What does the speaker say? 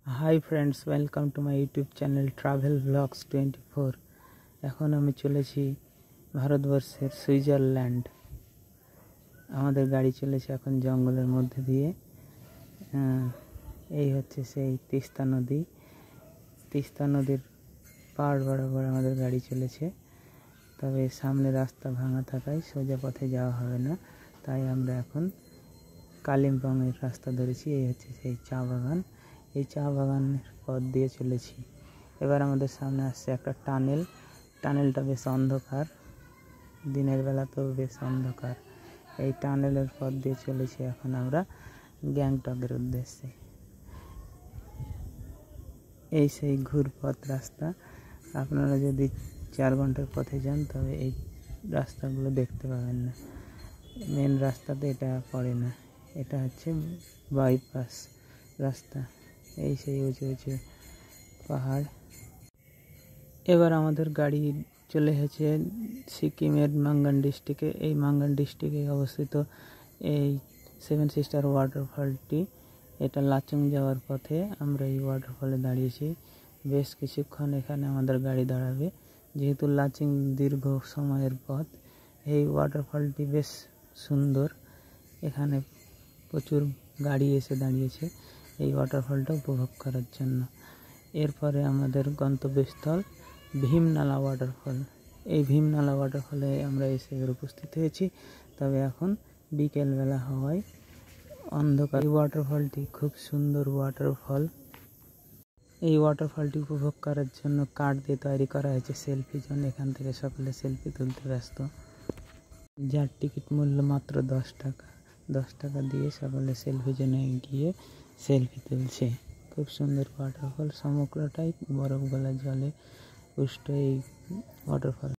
High friends welcome to my YouTube channel travel blogs 24। এখন আমি চলেছি ভারতবর্ষের সুইজারল্যান্ড। আমাদের গাড়ি চলেছে এখন জঙ্গলের মধ্যে দিয়ে। এই হচ্ছে সেই তিস্তা নদী। তিস্তা নদীর পাড় বরাবর আমাদের গাড়ি চলেছে, তবে সামনে রাস্তা ভাঙা থাকায় সোজা পথে যাওয়া হবে না, তাই আমরা এখন কালিম্পংয়ের রাস্তা ধরেছি। এই হচ্ছে সেই চা বাগান। এই চা বাগানের পথ দিয়ে চলেছি। এবার আমাদের সামনে আসছে একটা টানেল। টানেলটা বেশ অন্ধকার, দিনের বেলাতেও বেশ অন্ধকার। এই টানেলের পথ দিয়ে চলেছি এখন আমরা গ্যাংটকের উদ্দেশ্যে। এই সেই ঘুরপথ রাস্তা। আপনারা যদি 4 ঘন্টার পথে যান তবে এই রাস্তাগুলো দেখতে পাবেন না। মেন রাস্তাতে এটা পড়ে না, এটা হচ্ছে বাইপাস রাস্তা। এই সেই উঁচু উঁচু পাহাড়। এবার আমাদের গাড়ি চলে এসেছে সিকিমের মাঙ্গান ডিস্ট্রিক্টে। এই মাঙ্গান ডিস্ট্রিক্টে অবস্থিত এই 7 সিস্টার ওয়াটারফলটি। এটা লাচুং যাওয়ার পথে আমরা এই ওয়াটারফলে দাঁড়িয়েছি। বেশ কিছুক্ষণ এখানে আমাদের গাড়ি দাঁড়াবে, যেহেতু লাচুং দীর্ঘ সময়ের পথ। এই ওয়াটারফলটি বেশ সুন্দর, এখানে প্রচুর গাড়ি এসে দাঁড়িয়েছে এই ওয়াটারফলটা উপভোগ করার জন্য। এরপরে আমাদের গন্তব্যস্থল ভীমনালা ওয়াটারফল। এই ভীমনালা ওয়াটারফলে আমরা এসে উপস্থিত হয়েছি, তবে এখন বিকেলবেলা হওয়ায় অন্ধকার। এই ওয়াটারফলটি খুব সুন্দর ওয়াটারফল। এই ওয়াটারফলটি উপভোগ করার জন্য কাঠ দিয়ে তৈরি করা হয়েছে সেলফি জোন। এখান থেকে সকলে সেলফি তুলতে ব্যস্ত, যার টিকিট মূল্য মাত্র 10 টাকা। 10 টাকা দিয়ে সকলে সেলফি জোনে গিয়ে সেলফি তুলছে। খুব সুন্দর ওয়াটারফল, সমগ্রটাই বরফ গলা জলে পুষ্ট এই ওয়াটারফল।